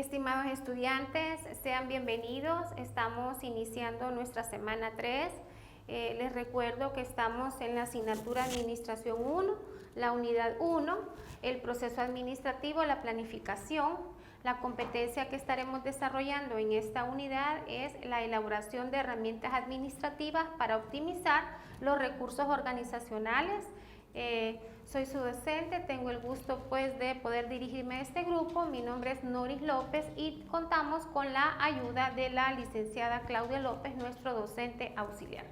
Estimados estudiantes, sean bienvenidos. Estamos iniciando nuestra semana 3. Les recuerdo que estamos en la asignatura Administración 1, la unidad 1, el proceso administrativo, la planificación. La competencia que estaremos desarrollando en esta unidad es la elaboración de herramientas administrativas para optimizar los recursos organizacionales. Soy su docente, tengo el gusto pues de poder dirigirme a este grupo. Mi nombre es Noris López y contamos con la ayuda de la licenciada Claudia López, nuestro docente auxiliar.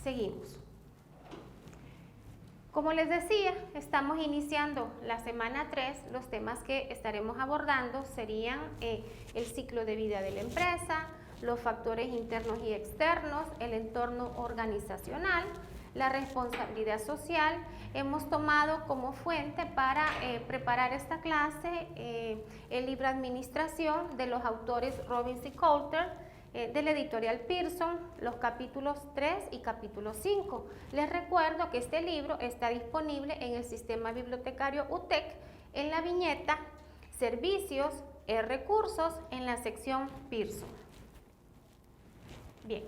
Seguimos. Como les decía, estamos iniciando la semana 3. Los temas que estaremos abordando serían el ciclo de vida de la empresa, los factores internos y externos, el entorno organizacional, la responsabilidad social. Hemos tomado como fuente para preparar esta clase el libro Administración de los autores Robbins y Coulter, de la editorial Pearson, los capítulos 3 y capítulo 5. Les recuerdo que este libro está disponible en el sistema bibliotecario UTEC en la viñeta Servicios y Recursos en la sección Pearson. Bien.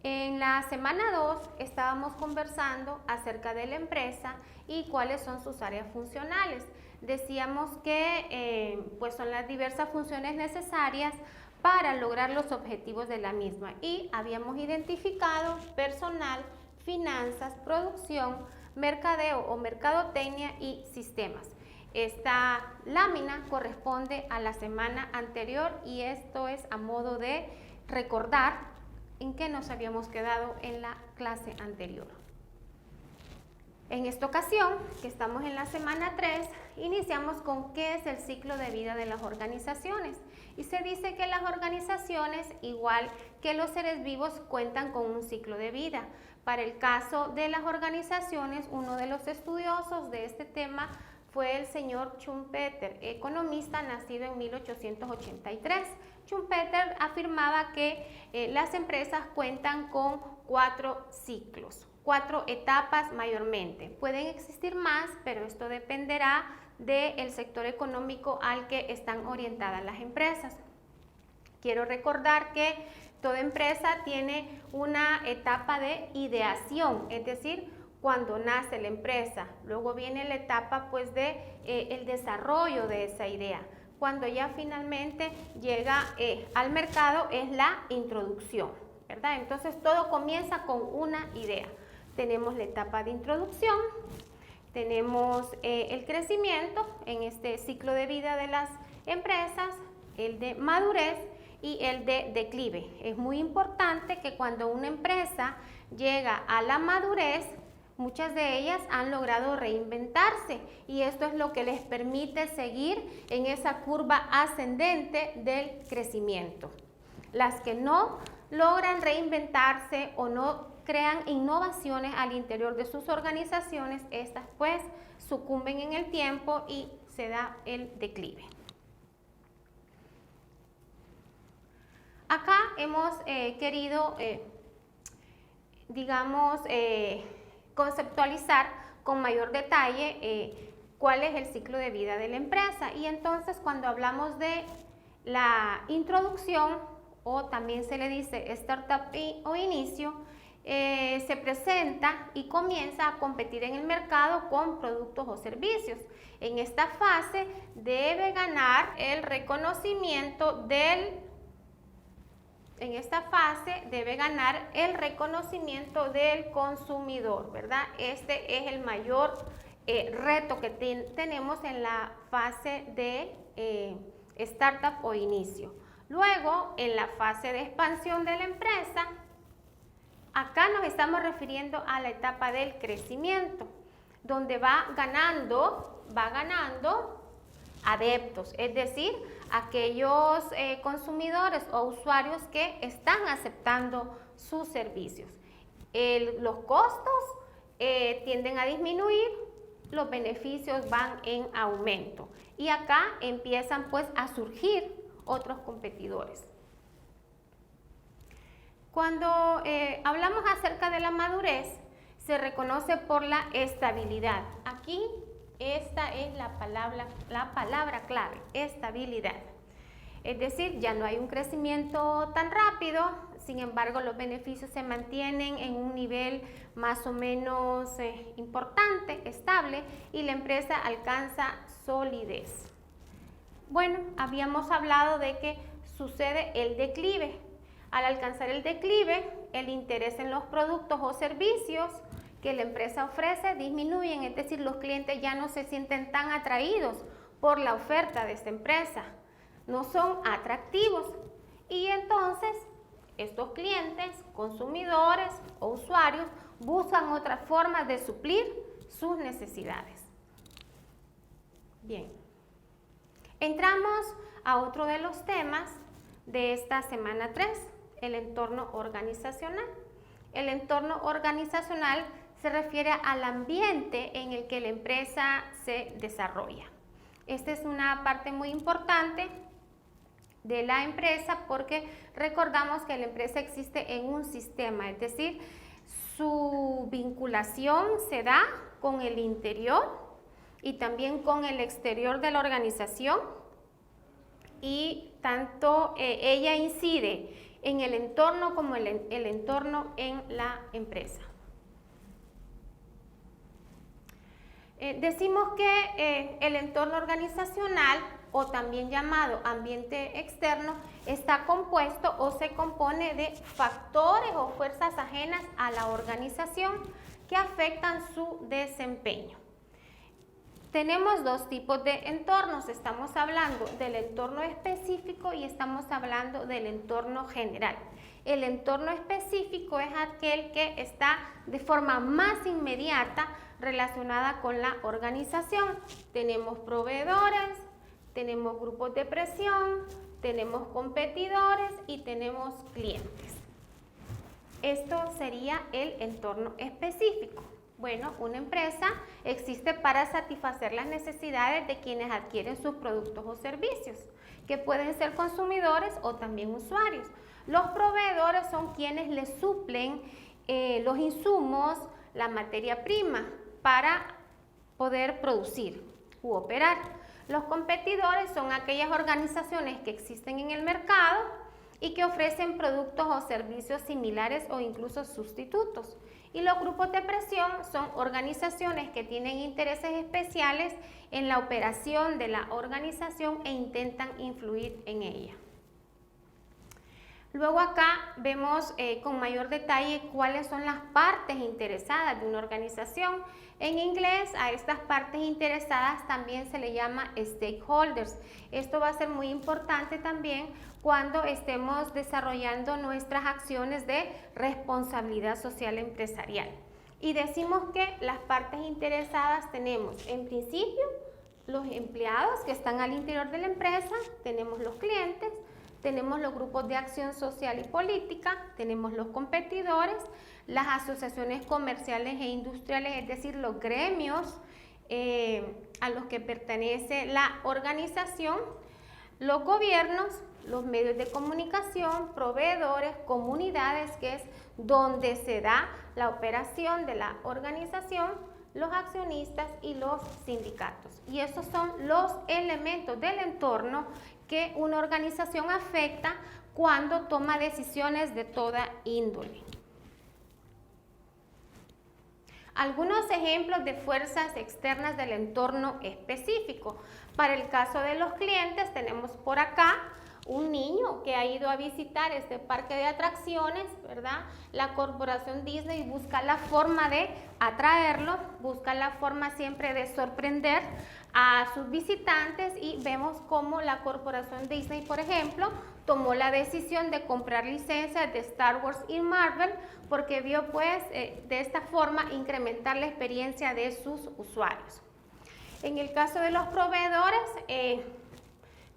En la semana 2 estábamos conversando acerca de la empresa y cuáles son sus áreas funcionales. Decíamos que pues son las diversas funciones necesarias para lograr los objetivos de la misma y habíamos identificado personal, finanzas, producción, mercadeo o mercadotecnia y sistemas. Esta lámina corresponde a la semana anterior y esto es a modo de recordar en qué nos habíamos quedado en la clase anterior. En esta ocasión, que estamos en la semana 3, iniciamos con qué es el ciclo de vida de las organizaciones. Y se dice que las organizaciones, igual que los seres vivos, cuentan con un ciclo de vida. Para el caso de las organizaciones, uno de los estudiosos de este tema fue el señor Schumpeter, economista nacido en 1883. Schumpeter afirmaba que las empresas cuentan con 4 ciclos, 4 etapas mayormente. Pueden existir más, pero esto dependerá del sector económico al que están orientadas las empresas. Quiero recordar que toda empresa tiene una etapa de ideación, es decir, cuando nace la empresa. Luego viene la etapa pues de el desarrollo de esa idea. Cuando ya finalmente llega al mercado es la introducción, ¿verdad? Entonces todo comienza con una idea. Tenemos la etapa de introducción, tenemos el crecimiento en este ciclo de vida de las empresas, el de madurez y el de declive. Es muy importante que cuando una empresa llega a la madurez, muchas de ellas han logrado reinventarse y esto es lo que les permite seguir en esa curva ascendente del crecimiento. Las que no logran reinventarse o no crean innovaciones al interior de sus organizaciones, estas pues sucumben en el tiempo y se da el declive. Acá hemos querido, conceptualizar con mayor detalle cuál es el ciclo de vida de la empresa. Y entonces cuando hablamos de la introducción, o también se le dice startup o inicio, se presenta y comienza a competir en el mercado con productos o servicios. En esta fase debe ganar el reconocimiento del consumidor, ¿verdad? Este es el mayor reto que tenemos en la fase de startup o inicio. Luego, en la fase de expansión de la empresa, acá nos estamos refiriendo a la etapa del crecimiento, donde va ganando adeptos, es decir, aquellos consumidores o usuarios que están aceptando sus servicios. Los costos tienden a disminuir, los beneficios van en aumento y acá empiezan pues a surgir otros competidores. Cuando hablamos acerca de la madurez, se reconoce por la estabilidad. Aquí Esta es la palabra clave, estabilidad. Es decir, ya no hay un crecimiento tan rápido, sin embargo los beneficios se mantienen en un nivel más o menos importante, estable, y la empresa alcanza solidez. Bueno, habíamos hablado de que sucede el declive. Al alcanzar el declive, el interés en los productos o servicios que la empresa ofrece disminuyen, es decir, los clientes ya no se sienten tan atraídos por la oferta de esta empresa, no son atractivos, y entonces estos clientes, consumidores o usuarios buscan otras formas de suplir sus necesidades. Bien, entramos a otro de los temas de esta semana 3, el entorno organizacional. El entorno organizacional se refiere al ambiente en el que la empresa se desarrolla. Esta es una parte muy importante de la empresa porque recordamos que la empresa existe en un sistema, es decir, su vinculación se da con el interior y también con el exterior de la organización, y tanto ella incide en el entorno como el entorno en la empresa. Decimos que el entorno organizacional, o también llamado ambiente externo, está compuesto o se compone de factores o fuerzas ajenas a la organización que afectan su desempeño. Tenemos dos tipos de entornos, estamos hablando del entorno específico y estamos hablando del entorno general. El entorno específico es aquel que está de forma más inmediata relacionada con la organización. Tenemos proveedores, tenemos grupos de presión, tenemos competidores y tenemos clientes. Esto sería el entorno específico. Bueno, una empresa existe para satisfacer las necesidades de quienes adquieren sus productos o servicios, que pueden ser consumidores o también usuarios. Los proveedores son quienes le suplen los insumos, la materia prima, para poder producir u operar. Los competidores son aquellas organizaciones que existen en el mercado y que ofrecen productos o servicios similares o incluso sustitutos. Y los grupos de presión son organizaciones que tienen intereses especiales en la operación de la organización e intentan influir en ella. Luego acá vemos con mayor detalle cuáles son las partes interesadas de una organización. En inglés a estas partes interesadas también se le llama stakeholders. Esto va a ser muy importante también cuando estemos desarrollando nuestras acciones de responsabilidad social empresarial. Y decimos que las partes interesadas tenemos en principio los empleados que están al interior de la empresa, tenemos los clientes, tenemos los grupos de acción social y política, tenemos los competidores, las asociaciones comerciales e industriales, es decir, los gremios a los que pertenece la organización, los gobiernos, los medios de comunicación, proveedores, comunidades, que es donde se da la operación de la organización, los accionistas y los sindicatos. Y esos son los elementos del entorno que una organización afecta cuando toma decisiones de toda índole. Algunos ejemplos de fuerzas externas del entorno específico. Para el caso de los clientes tenemos por acá un niño que ha ido a visitar este parque de atracciones, ¿verdad? La corporación Disney busca la forma de atraerlo, busca la forma siempre de sorprender a sus visitantes, y vemos cómo la corporación Disney, por ejemplo, tomó la decisión de comprar licencias de Star Wars y Marvel porque vio pues de esta forma incrementar la experiencia de sus usuarios. En el caso de los proveedores,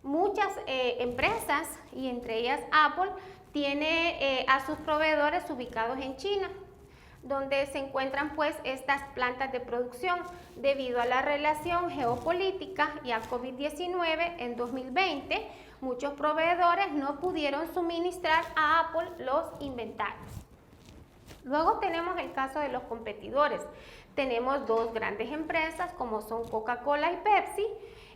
muchas empresas, y entre ellas Apple, tiene a sus proveedores ubicados en China, donde se encuentran pues estas plantas de producción. Debido a la relación geopolítica y a COVID-19 en 2020, muchos proveedores no pudieron suministrar a Apple los inventarios. Luego tenemos el caso de los competidores. tenemos dos grandes empresas como son Coca-Cola y Pepsi.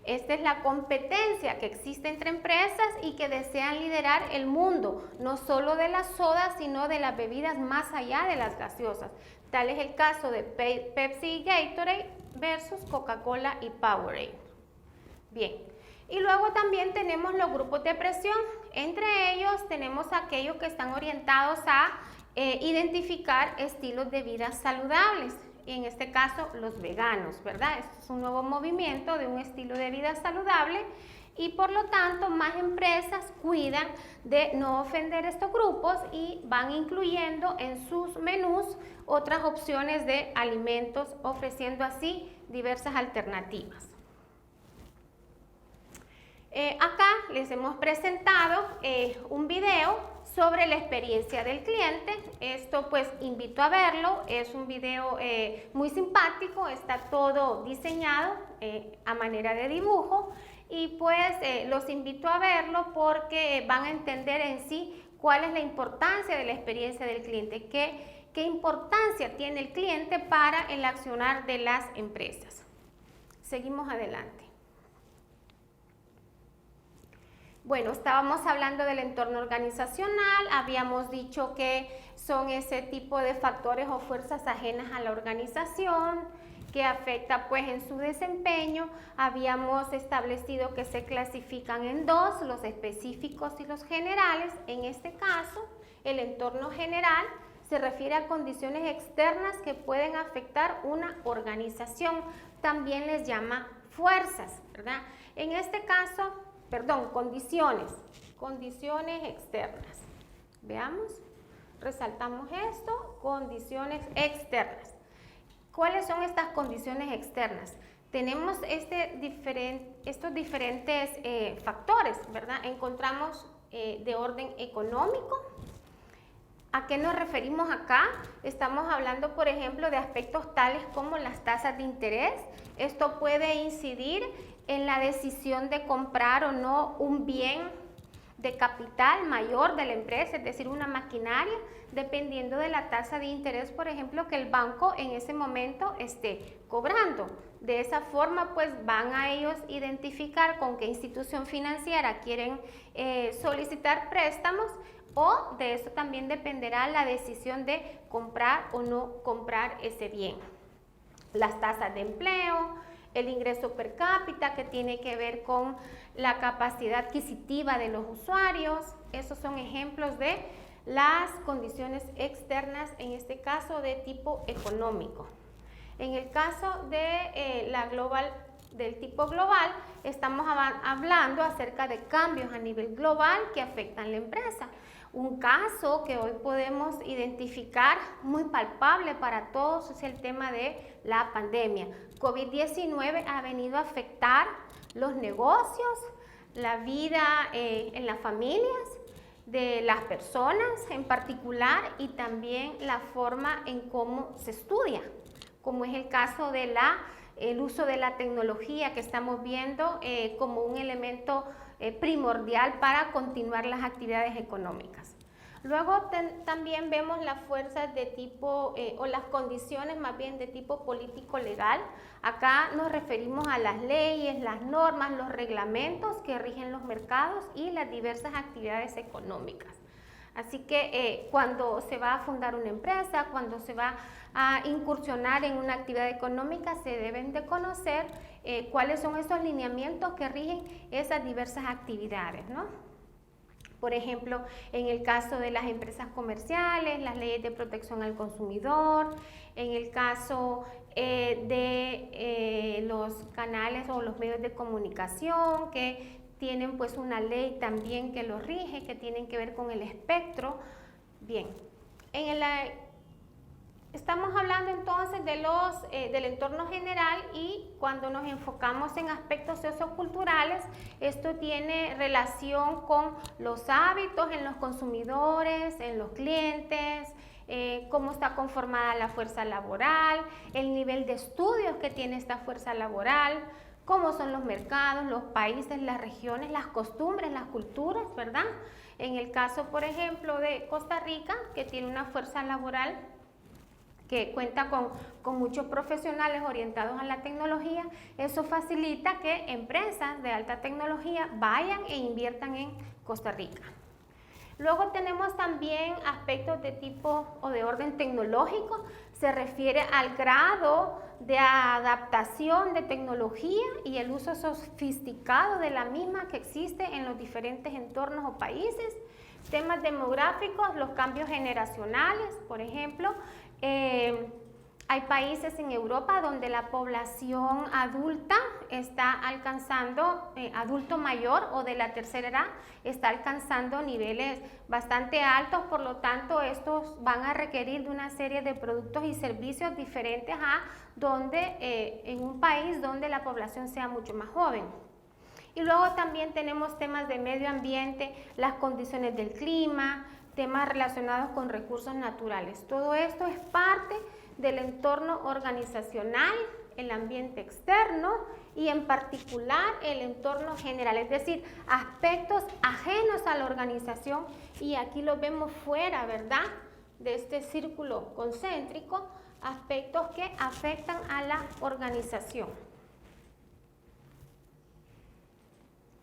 Esta es la competencia que existe entre empresas y que desean liderar el mundo, no solo de las sodas, sino de las bebidas más allá de las gaseosas. Tal es el caso de Pepsi y Gatorade versus Coca-Cola y Powerade. Bien, y luego también tenemos los grupos de presión. Entre ellos tenemos aquellos que están orientados a identificar estilos de vida saludables. Y en este caso los veganos, ¿verdad? Este es un nuevo movimiento de un estilo de vida saludable y por lo tanto más empresas cuidan de no ofender estos grupos y van incluyendo en sus menús otras opciones de alimentos, ofreciendo así diversas alternativas. Acá les hemos presentado un video sobre la experiencia del cliente. Esto pues invito a verlo, es un video muy simpático, está todo diseñado a manera de dibujo y pues los invito a verlo porque van a entender en sí cuál es la importancia de la experiencia del cliente, qué importancia tiene el cliente para el accionar de las empresas. Seguimos adelante. Bueno, estábamos hablando del entorno organizacional, habíamos dicho que son ese tipo de factores o fuerzas ajenas a la organización que afecta pues en su desempeño. Habíamos establecido que se clasifican en dos, los específicos y los generales. En este caso, el entorno general se refiere a condiciones externas que pueden afectar una organización. También les llama fuerzas, ¿verdad? En este caso, condiciones externas. Veamos, resaltamos esto, condiciones externas. ¿Cuáles son estas condiciones externas? Tenemos estos diferentes factores, ¿verdad? Encontramos de orden económico. ¿A qué nos referimos acá? Estamos hablando, por ejemplo, de aspectos tales como las tasas de interés. Esto puede incidir en la decisión de comprar o no un bien de capital mayor de la empresa, es decir, una maquinaria, dependiendo de la tasa de interés, por ejemplo, que el banco en ese momento esté cobrando. De esa forma, pues van a ellos identificar con qué institución financiera quieren solicitar préstamos, o de eso también dependerá la decisión de comprar o no comprar ese bien. Las tasas de empleo, el ingreso per cápita, que tiene que ver con la capacidad adquisitiva de los usuarios. Esos son ejemplos de las condiciones externas, en este caso de tipo económico. En el caso de del tipo global, estamos hablando acerca de cambios a nivel global que afectan la empresa. Un caso que hoy podemos identificar muy palpable para todos es el tema de la pandemia. COVID-19 ha venido a afectar los negocios, la vida en las familias de las personas en particular y también la forma en cómo se estudia, como es el caso de el uso de la tecnología que estamos viendo como un elemento primordial para continuar las actividades económicas. Luego también vemos las fuerzas de tipo, o las condiciones más bien de tipo político-legal. Acá nos referimos a las leyes, las normas, los reglamentos que rigen los mercados y las diversas actividades económicas. Así que cuando se va a fundar una empresa, cuando se va a incursionar en una actividad económica, se deben de conocer cuáles son esos lineamientos que rigen esas diversas actividades, ¿no? Por ejemplo, en el caso de las empresas comerciales, las leyes de protección al consumidor, en el caso de los canales o los medios de comunicación que tienen pues una ley también que los rige, que tienen que ver con el espectro. Bien, estamos hablando entonces del entorno general y cuando nos enfocamos en aspectos socioculturales, esto tiene relación con los hábitos en los consumidores, en los clientes, cómo está conformada la fuerza laboral, el nivel de estudios que tiene esta fuerza laboral, cómo son los mercados, los países, las regiones, las costumbres, las culturas, ¿verdad? En el caso, por ejemplo, de Costa Rica, que tiene una fuerza laboral que cuenta con muchos profesionales orientados a la tecnología. Eso facilita que empresas de alta tecnología vayan e inviertan en Costa Rica. Luego tenemos también aspectos de tipo o de orden tecnológico, se refiere al grado de adaptación de tecnología y el uso sofisticado de la misma que existe en los diferentes entornos o países. Temas demográficos, los cambios generacionales, por ejemplo, hay países en Europa donde la población adulta está alcanzando, adulto mayor o de la tercera edad, está alcanzando niveles bastante altos, por lo tanto estos van a requerir de una serie de productos y servicios diferentes a donde, en un país donde la población sea mucho más joven. Y luego también tenemos temas de medio ambiente, las condiciones del clima, temas relacionados con recursos naturales. Todo esto es parte del entorno organizacional, el ambiente externo y en particular el entorno general, es decir, aspectos ajenos a la organización, y aquí lo vemos fuera, ¿verdad?, de este círculo concéntrico, aspectos que afectan a la organización.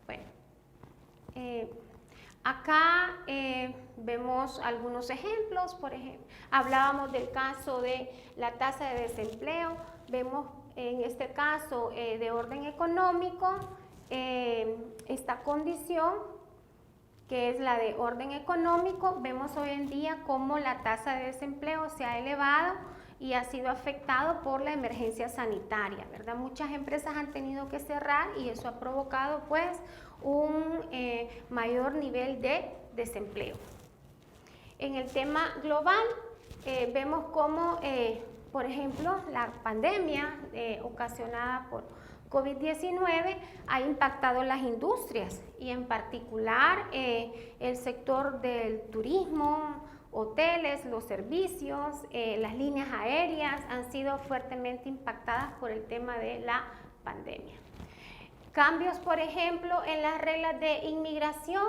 Bueno, acá vemos algunos ejemplos. Por ejemplo, hablábamos del caso de la tasa de desempleo. Vemos en este caso de orden económico esta condición que es la de orden económico. Vemos hoy en día cómo la tasa de desempleo se ha elevado y ha sido afectado por la emergencia sanitaria, ¿verdad? Muchas empresas han tenido que cerrar y eso ha provocado pues un mayor nivel de desempleo. En el tema global vemos cómo, por ejemplo, la pandemia ocasionada por COVID-19 ha impactado las industrias y en particular el sector del turismo, hoteles, los servicios, las líneas aéreas han sido fuertemente impactadas por el tema de la pandemia. Cambios, por ejemplo, en las reglas de inmigración,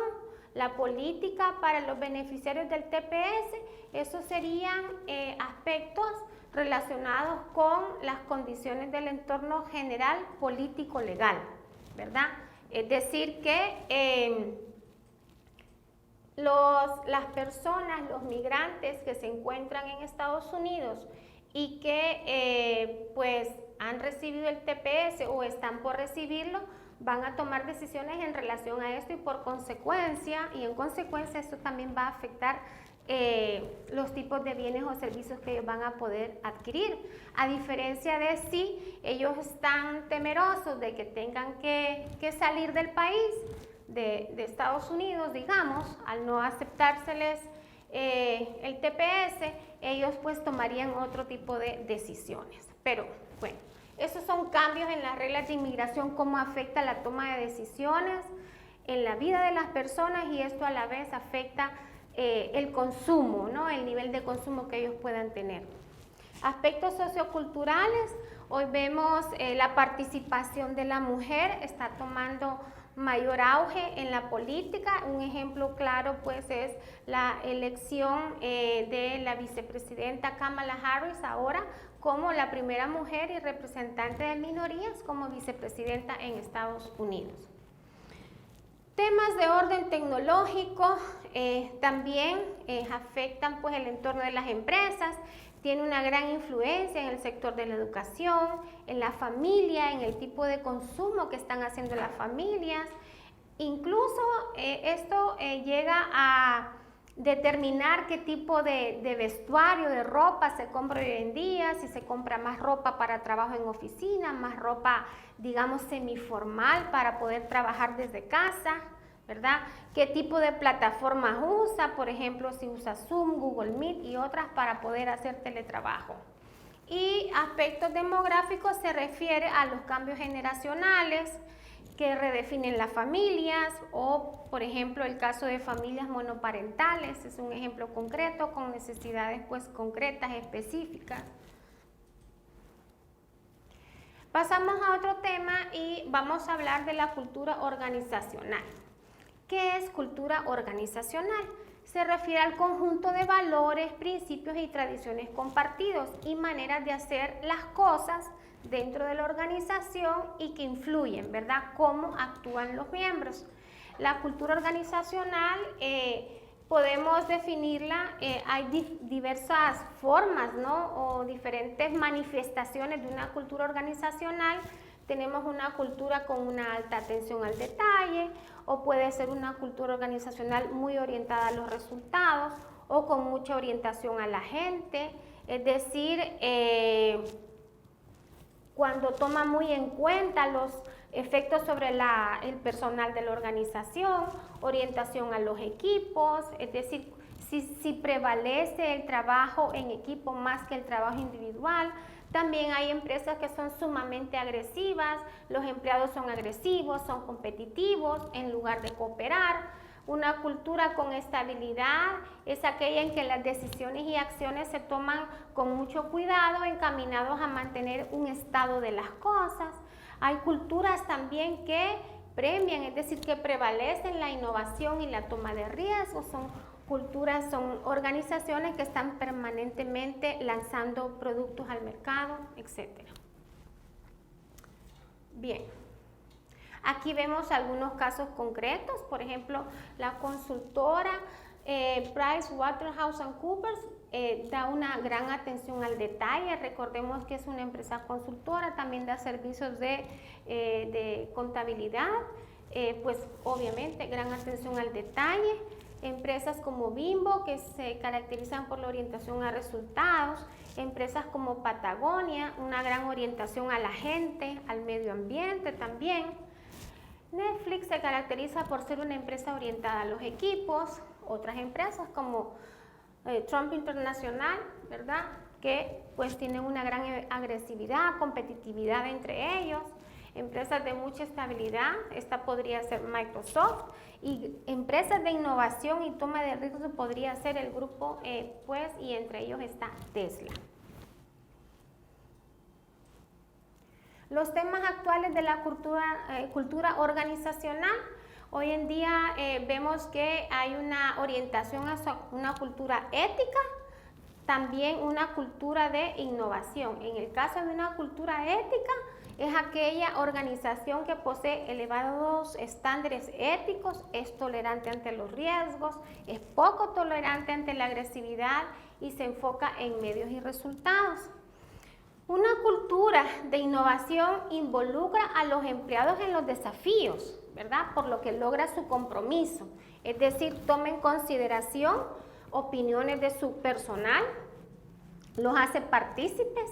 la política para los beneficiarios del TPS, esos serían aspectos relacionados con las condiciones del entorno general político-legal, ¿verdad? Es decir que las personas, los migrantes que se encuentran en Estados Unidos y que pues han recibido el TPS o están por recibirlo, van a tomar decisiones en relación a esto y en consecuencia esto también va a afectar los tipos de bienes o servicios que ellos van a poder adquirir. A diferencia de si ellos están temerosos de que tengan que salir del país, de Estados Unidos, digamos, al no aceptárseles el TPS, ellos pues tomarían otro tipo de decisiones. Pero bueno, esos son cambios en las reglas de inmigración, cómo afecta la toma de decisiones en la vida de las personas, y esto a la vez afecta el consumo, ¿no?, el nivel de consumo que ellos puedan tener. Aspectos socioculturales, hoy vemos la participación de la mujer está tomando mayor auge en la política. Un ejemplo claro pues es la elección de la vicepresidenta Kamala Harris ahora como la primera mujer y representante de minorías como vicepresidenta en Estados Unidos. Temas de orden tecnológico también afectan pues el entorno de las empresas. Tiene una gran influencia en el sector de la educación, en la familia, en el tipo de consumo que están haciendo las familias. Incluso esto llega a determinar qué tipo de vestuario, de ropa se compra hoy en día, si se compra más ropa para trabajo en oficina, más ropa, digamos, semiformal para poder trabajar desde casa, ¿verdad? ¿Qué tipo de plataformas usa? Por ejemplo, si usa Zoom, Google Meet y otras para poder hacer teletrabajo. Y aspectos demográficos se refiere a los cambios generacionales que redefinen las familias o, por ejemplo, el caso de familias monoparentales, es un ejemplo concreto con necesidades pues concretas, específicas. Pasamos a otro tema y vamos a hablar de la cultura organizacional. ¿Qué es cultura organizacional? se refiere al conjunto de valores, principios y tradiciones compartidos y maneras de hacer las cosas dentro de la organización y que influyen, ¿verdad?, cómo actúan los miembros. La cultura organizacional podemos definirla, hay diversas formas, ¿no?, o diferentes manifestaciones de una cultura organizacional. Tenemos una cultura con una alta atención al detalle, o puede ser una cultura organizacional muy orientada a los resultados, o con mucha orientación a la gente, es decir, cuando toma muy en cuenta los efectos sobre el personal de la organización, orientación a los equipos, es decir, si prevalece el trabajo en equipo más que el trabajo individual. También hay empresas que son sumamente agresivas, los empleados son agresivos, son competitivos en lugar de cooperar. Una cultura con estabilidad es aquella en que las decisiones y acciones se toman con mucho cuidado, encaminados a mantener un estado de las cosas. Hay culturas también que premian, es decir, que prevalecen la innovación y la toma de riesgos. Son organizaciones que están permanentemente lanzando productos al mercado, etc. Bien, aquí vemos algunos casos concretos. Por ejemplo, la consultora PricewaterhouseCoopers da una gran atención al detalle. Recordemos que es una empresa consultora, también da servicios de contabilidad, pues obviamente gran atención al detalle. Empresas como Bimbo, que se caracterizan por la orientación a resultados. Empresas como Patagonia, una gran orientación a la gente, al medio ambiente también. Netflix se caracteriza por ser una empresa orientada a los equipos. Otras empresas como Trump Internacional, ¿verdad?, que pues tienen una gran agresividad, competitividad entre ellos. Empresas de mucha estabilidad, esta podría ser Microsoft, y empresas de innovación y toma de riesgos podría ser el grupo, pues, y entre ellos está Tesla. Los temas actuales de la cultura organizacional. Hoy en día vemos que hay una orientación hacia una cultura ética, también una cultura de innovación. En el caso de una cultura ética, es aquella organización que posee elevados estándares éticos, es tolerante ante los riesgos, es poco tolerante ante la agresividad y se enfoca en medios y resultados. Una cultura de innovación involucra a los empleados en los desafíos, ¿verdad?, por lo que logra su compromiso, es decir, toma en consideración opiniones de su personal, los hace partícipes.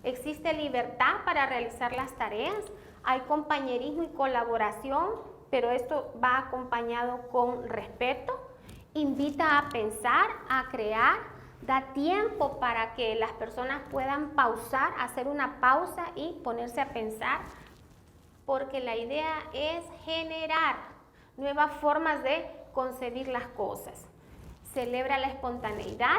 Existe libertad para realizar las tareas, hay compañerismo y colaboración, pero esto va acompañado con respeto, invita a pensar, a crear, da tiempo para que las personas puedan pausar, hacer una pausa y ponerse a pensar, porque la idea es generar nuevas formas de concebir las cosas. Celebra la espontaneidad.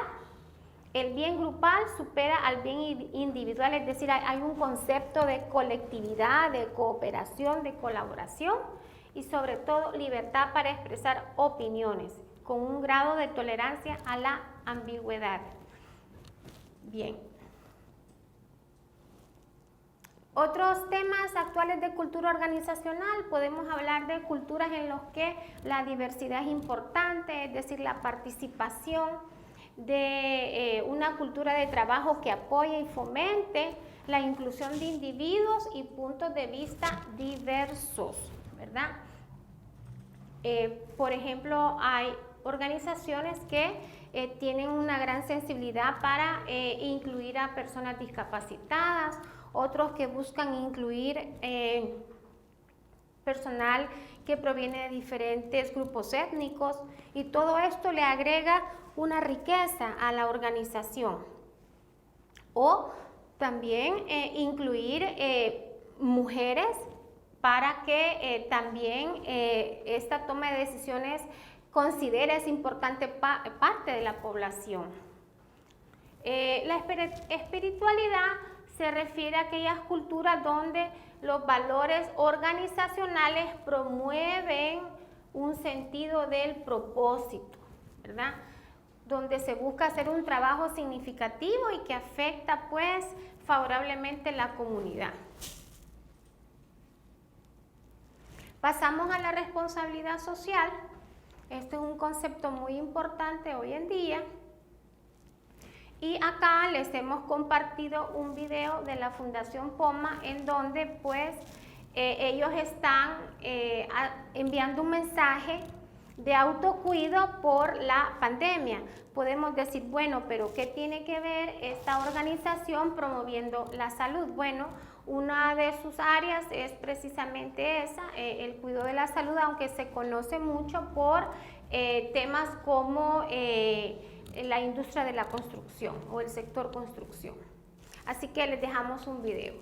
El bien grupal supera al bien individual, es decir, hay un concepto de colectividad, de cooperación, de colaboración y sobre todo libertad para expresar opiniones con un grado de tolerancia a la ambigüedad. Bien. Otros temas actuales de cultura organizacional, podemos hablar de culturas en los que la diversidad es importante, es decir, la participación, de una cultura de trabajo que apoye y fomente la inclusión de individuos y puntos de vista diversos, ¿verdad? Por ejemplo, hay organizaciones que tienen una gran sensibilidad para incluir a personas discapacitadas, otros que buscan incluir personal que proviene de diferentes grupos étnicos, y todo esto le agrega una riqueza a la organización. O también incluir mujeres para que también esta toma de decisiones considere es importante parte de la población. La espiritualidad se refiere a aquellas culturas donde los valores organizacionales promueven un sentido del propósito, ¿verdad? Donde se busca hacer un trabajo significativo y que afecta pues favorablemente la comunidad. Pasamos a la responsabilidad social. Este es un concepto muy importante hoy en día. Y acá les hemos compartido un video de la Fundación POMA en donde pues ellos están enviando un mensaje de autocuido por la pandemia. Podemos decir, bueno, pero ¿qué tiene que ver esta organización promoviendo la salud? Bueno, una de sus áreas es precisamente esa, el cuidado de la salud, aunque se conoce mucho por temas como la industria de la construcción o el sector construcción. Así que les dejamos un video.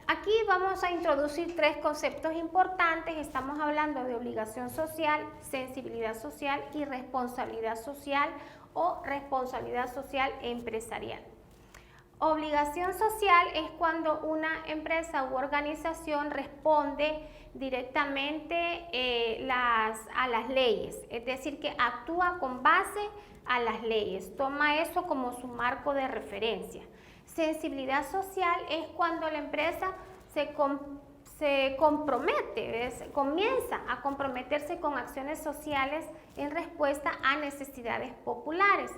Aquí vamos a introducir 3 conceptos importantes. Estamos hablando de obligación social, sensibilidad social y responsabilidad social o responsabilidad social empresarial. Obligación social es cuando una empresa u organización responde directamente a las leyes, es decir, que actúa con base a las leyes, toma eso como su marco de referencia. Sensibilidad social es cuando la empresa se compromete, comienza a comprometerse con acciones sociales en respuesta a necesidades populares.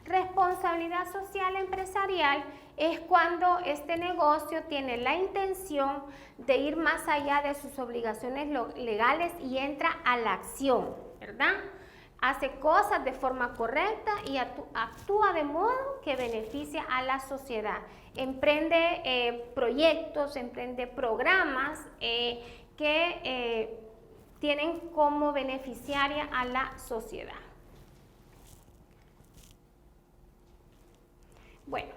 Responsabilidad social empresarial es cuando este negocio tiene la intención de ir más allá de sus obligaciones legales y entra a la acción, ¿verdad? Hace cosas de forma correcta y actúa de modo que beneficia a la sociedad. Emprende proyectos, emprende programas que tienen como beneficiaria a la sociedad. Bueno,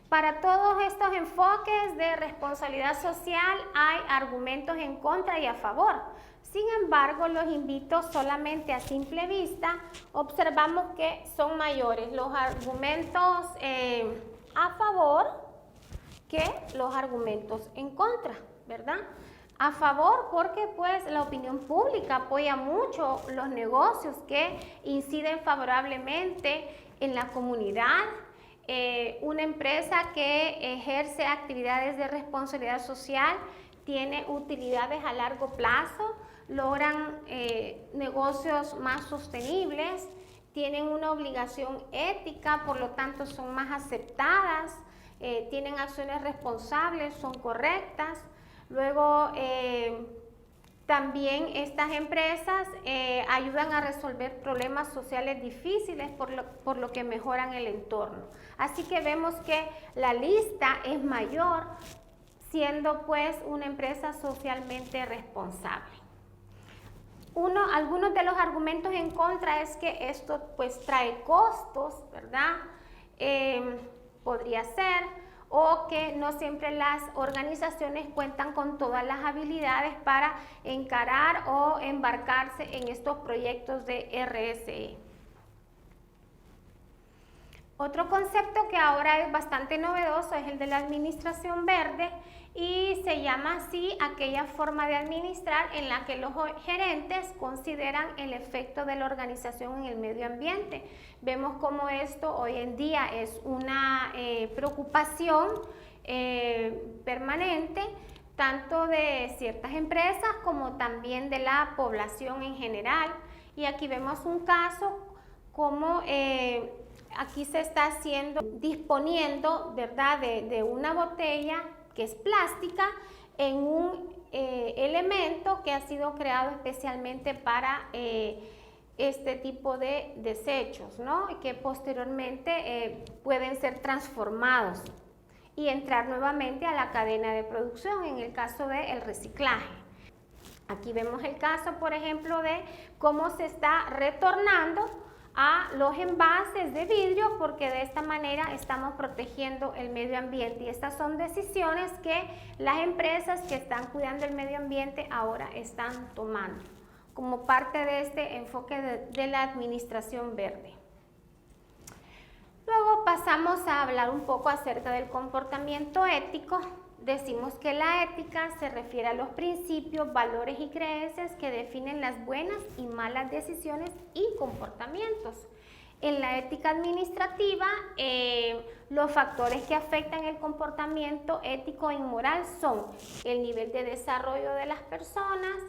para todos estos enfoques de responsabilidad social hay argumentos en contra y a favor. Sin embargo, los invito solamente a simple vista, observamos que son mayores los argumentos a favor que los argumentos en contra, ¿verdad? A favor porque pues la opinión pública apoya mucho los negocios que inciden favorablemente en la comunidad. Una empresa que ejerce actividades de responsabilidad social tiene utilidades a largo plazo, logran negocios más sostenibles, tienen una obligación ética, por lo tanto son más aceptadas, tienen acciones responsables, son correctas. Luego también estas empresas ayudan a resolver problemas sociales difíciles por lo que mejoran el entorno. Así que vemos que la lista es mayor siendo pues una empresa socialmente responsable. Algunos de los argumentos en contra es que esto pues trae costos, ¿verdad? Podría ser, o que no siempre las organizaciones cuentan con todas las habilidades para encarar o embarcarse en estos proyectos de RSE. Otro concepto que ahora es bastante novedoso es el de la administración verde y se llama así aquella forma de administrar en la que los gerentes consideran el efecto de la organización en el medio ambiente. Vemos cómo esto hoy en día es una preocupación permanente tanto de ciertas empresas como también de la población en general. Y aquí vemos un caso como aquí se está disponiendo, ¿verdad?, de una botella que es plástica en un elemento que ha sido creado especialmente para este tipo de desechos, ¿no? Y que posteriormente pueden ser transformados y entrar nuevamente a la cadena de producción en el caso del reciclaje. Aquí vemos el caso, por ejemplo, de cómo se está retornando a los envases de vidrio porque de esta manera estamos protegiendo el medio ambiente y estas son decisiones que las empresas que están cuidando el medio ambiente ahora están tomando como parte de este enfoque de la administración verde. Luego pasamos a hablar un poco acerca del comportamiento ético. decimos que la ética se refiere a los principios, valores y creencias que definen las buenas y malas decisiones y comportamientos. En la ética administrativa, los factores que afectan el comportamiento ético y moral son el nivel de desarrollo de las personas,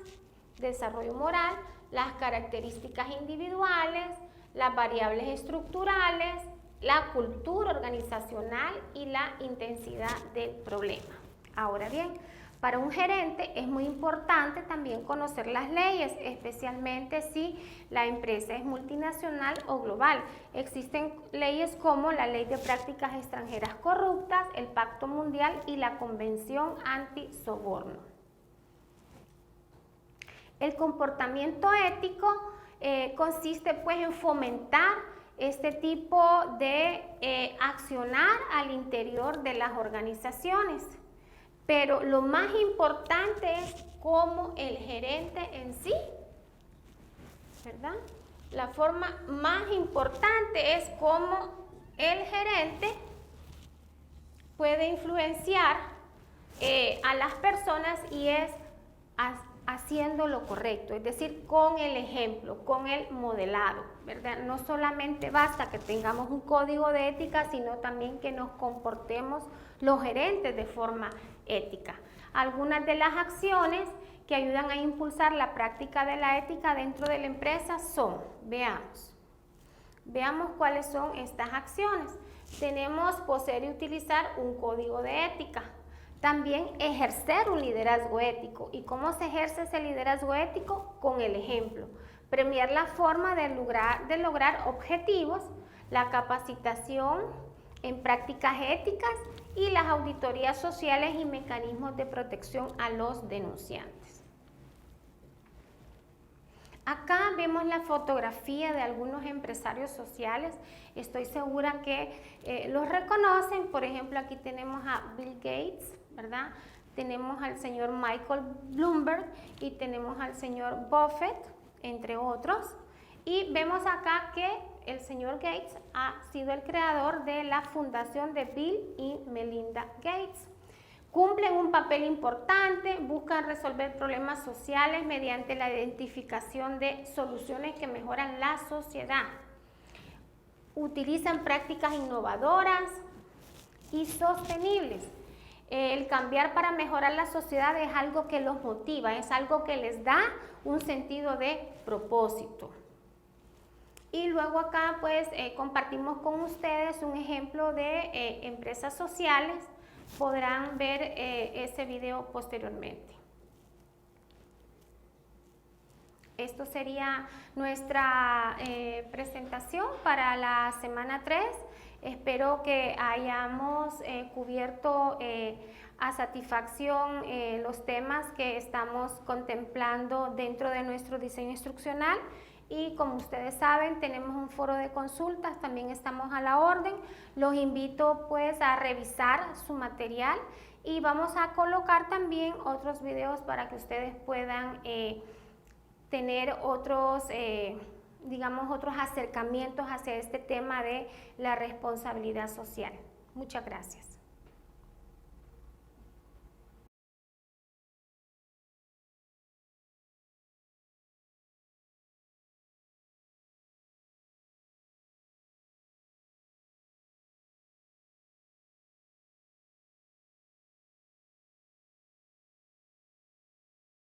desarrollo moral, las características individuales, las variables estructurales, la cultura organizacional y la intensidad del problema. Ahora bien, para un gerente es muy importante también conocer las leyes, especialmente si la empresa es multinacional o global. Existen leyes como la Ley de Prácticas Extranjeras Corruptas, el Pacto Mundial y la Convención Anti-Soborno. El comportamiento ético consiste pues en fomentar este tipo de accionar al interior de las organizaciones. Pero lo más importante es cómo el gerente en sí, ¿verdad? La forma más importante es cómo el gerente puede influenciar a las personas y es haciendo lo correcto, es decir, con el ejemplo, con el modelado, ¿verdad? No solamente basta que tengamos un código de ética, sino también que nos comportemos los gerentes de forma ética. Algunas de las acciones que ayudan a impulsar la práctica de la ética dentro de la empresa son, veamos cuáles son estas acciones. Tenemos poseer y utilizar un código de ética. También ejercer un liderazgo ético. ¿Y cómo se ejerce ese liderazgo ético? Con el ejemplo. Premiar la forma de lograr objetivos, la capacitación en prácticas éticas y las auditorías sociales y mecanismos de protección a los denunciantes. Acá vemos la fotografía de algunos empresarios sociales. Estoy segura que los reconocen. Por ejemplo, aquí tenemos a Bill Gates, ¿verdad? Tenemos al señor Michael Bloomberg y tenemos al señor Buffett, entre otros. Y vemos acá que el señor Gates ha sido el creador de la fundación de Bill y Melinda Gates. Cumplen un papel importante, buscan resolver problemas sociales mediante la identificación de soluciones que mejoran la sociedad. Utilizan prácticas innovadoras y sostenibles. El cambiar para mejorar la sociedad es algo que los motiva, es algo que les da un sentido de propósito. Y luego acá pues compartimos con ustedes un ejemplo de empresas sociales. Podrán ver ese video posteriormente. Esto sería nuestra presentación para la semana 3. Espero que hayamos cubierto a satisfacción los temas que estamos contemplando dentro de nuestro diseño instruccional. Y como ustedes saben, tenemos un foro de consultas, también estamos a la orden. Los invito pues a revisar su material y vamos a colocar también otros videos para que ustedes puedan tener otros, otros acercamientos hacia este tema de la responsabilidad social. Muchas gracias.